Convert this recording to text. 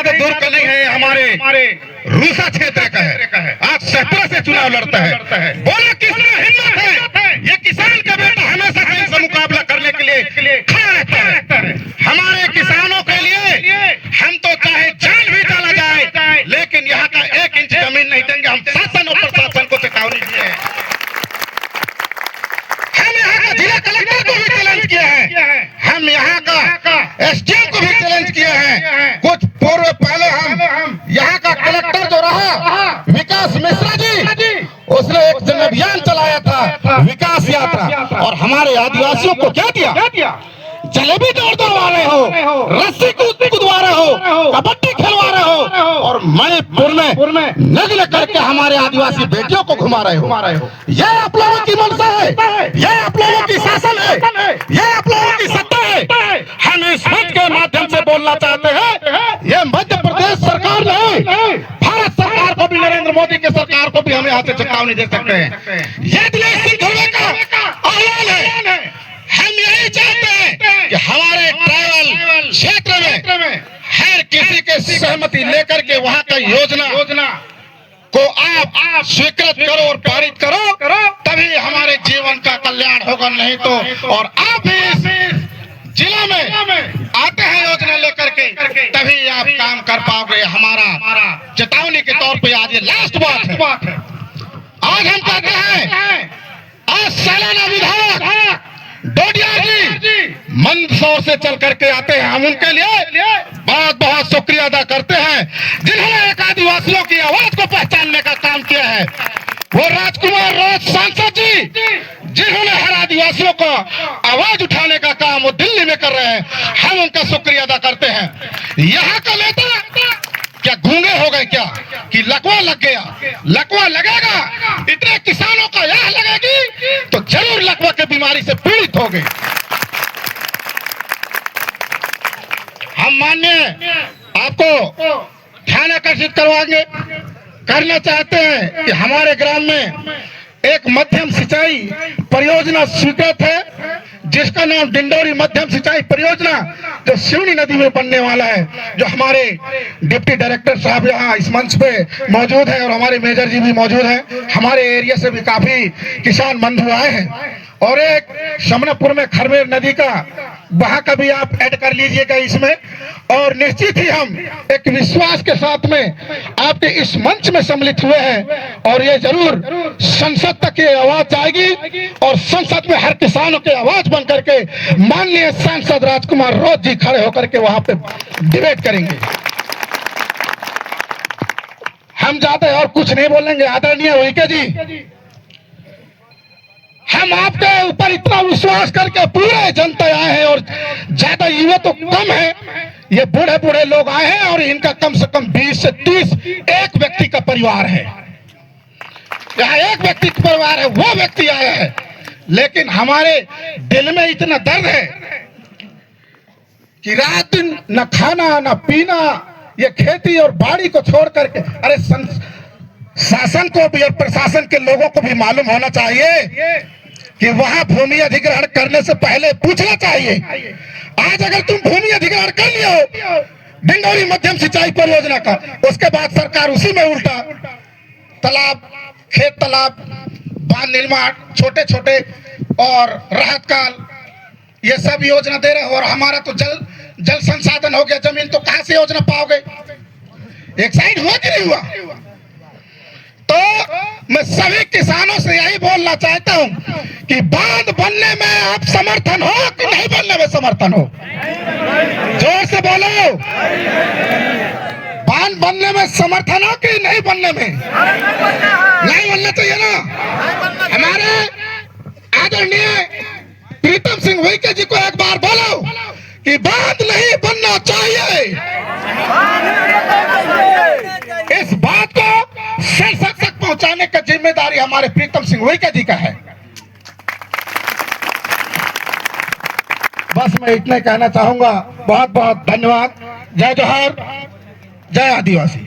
ज्यादा दूर का नहीं है, हमारे रूसा क्षेत्र का है। आज सत्रह से चुनाव लड़ता है। बोलो किसमें हिम्मत है? ये किसान का बेटा हमेशा कहीं से मुकाबला करने के लिए खड़ा रहता है। हमारे किसानों के लिए हम तो चाहे जान भी डाला जाए, लेकिन यहाँ का 1 इंच जमीन नहीं देंगे। हम शासन और प्रशासन को चेतावनी दिए हैं। हम यहाँ का जिला कलेक्टर को भी चैलेंज किया है, हम यहाँ का एसडीएम को भी चैलेंज किए हैं। कुछ पूर्व पहले हम यहाँ का कलेक्टर जो रहा विकास मिश्रा जी, उसने एक जन अभियान चलाया था, विकास यात्रा, और हमारे आदिवासियों को क्या दिया? जलेबी दौड़वा रहे हो, रस्सी कूदवा रहे हो, कबड्डी खेलवा रहे हो, और मणिपुर में नगल करके हमारे आदिवासी बेटियों को घुमा रहे हो। ये आप लोगों की मंशा है, ये आप लोगों की शासन है, ये आप लोगों की सत्ता है। हम इस मंच के माध्यम से बोलना चाहते हैं, ये मध्य प्रदेश सरकार नहीं, भारत सरकार को भी, नरेंद्र मोदी की सरकार को भी हम यहाँ से चेतावनी दे सकते हैं। ये दिनेश सिंह धुर्वे का आह्वान है। हम यही चाहते हैं कि हमारे ट्राइबल क्षेत्र में हर किसी के सहमति लेकर के वहाँ का योजना को आप स्वीकृत करो और पारित करो, तभी हमारे जीवन का कल्याण होगा। नहीं तो, और आप भी इस जिला में आते हैं योजना लेकर के, तभी आप काम कर पाओगे। हमारा चेतावनी के तौर पे आज ये लास्ट बात है। आज हम कहते हैं, आज सालाना विधायक डोडिया जी मंदसौर से चल करके आते हैं। हम उनके लिए बहुत बहुत शुक्रिया अदा करते हैं, जिन्होंने एक आदिवासियों की आवाज को पहचानने का काम किया है। वो राजकुमार रोज सांसद जी, जिन्होंने हर आदिवासियों को आवाज उठाने का काम वो दिल्ली में कर रहे हैं, हम उनका शुक्रिया अदा करते हैं। यहाँ का नेता क्या गूंगे हो गए क्या कि लकवा लग गया? लकवा लगेगा, इतने किसानों का यह लगेगी तो जरूर लकवा की बीमारी से पीड़ित हो गए। हम माननीय आपको ध्यान आकर्षित करना चाहते हैं कि हमारे ग्राम में एक मध्यम सिंचाई परियोजना स्वीकृत है, जिसका नाम डिंडोरी मध्यम सिंचाई परियोजना, जो सिवनी नदी में बनने वाला है। जो हमारे डिप्टी डायरेक्टर साहब यहाँ इस मंच पे मौजूद है और हमारे मेजर जी भी मौजूद हैं। हमारे एरिया से भी काफी किसान बंधु आए हैं, और एक शमनापुर में खरमेर नदी का, वहां का भी आप ऐड कर लीजिएगा इसमें। और निश्चित ही हम एक विश्वास के साथ में आपके इस मंच में सम्मिलित हुए हैं, और ये जरूर संसद तक ये आवाज जाएगी, और संसद में हर किसानों की आवाज बन करके माननीय सांसद राजकुमार रोज जी खड़े होकर के वहां पे डिबेट करेंगे। हम ज्यादा और कुछ नहीं बोलेंगे। आदरणीय उइके जी, हम आपके ऊपर इतना विश्वास करके पूरे जनता आए हैं, और ज्यादा युवा तो कम है, ये बूढ़े बूढ़े लोग आए हैं, और इनका कम से कम 20 से 30 एक व्यक्ति का परिवार है। यहाँ एक व्यक्ति का परिवार है, वो व्यक्ति आया है, लेकिन हमारे दिल में इतना दर्द है कि रात दिन न खाना न पीना, ये खेती और बाड़ी को छोड़ करके, अरे शासन को भी और प्रशासन के लोगों को भी मालूम होना चाहिए कि वहां भूमि अधिग्रहण करने से पहले पूछना चाहिए। आज अगर तुम भूमि अधिग्रहण कर लियो डिंडोरी मध्यम सिंचाई परियोजना का, उसके बाद सरकार उसी में उल्टा तालाब, खेत तालाब, बांध निर्माण, छोटे छोटे और राहत काल, ये सब योजना दे रहे हो, और हमारा तो जल संसाधन हो गया, जमीन तो कहां से योजना पाओगे? एक साइड हुआ कि नहीं हुआ? तो मैं सभी किसानों से यही बोलना चाहता हूं कि बांध बनने में आप समर्थन हो कि नहीं बनने में समर्थन हो? जोर से बोलो। बांध बनने में समर्थन हो कि नहीं बनने में? नहीं बनना चाहिए ना। हमारे आदरणीय प्रीतम सिंह उइके जी को एक बार बोलो कि बांध नहीं बनना चाहिए। इस बात को संसद तक पहुंचाने का जिम्मेदारी हमारे प्रीतम सिंह उइके जी का है। बस मैं इतना कहना चाहूंगा। बहुत बहुत धन्यवाद। जय जोहार, जय आदिवासी।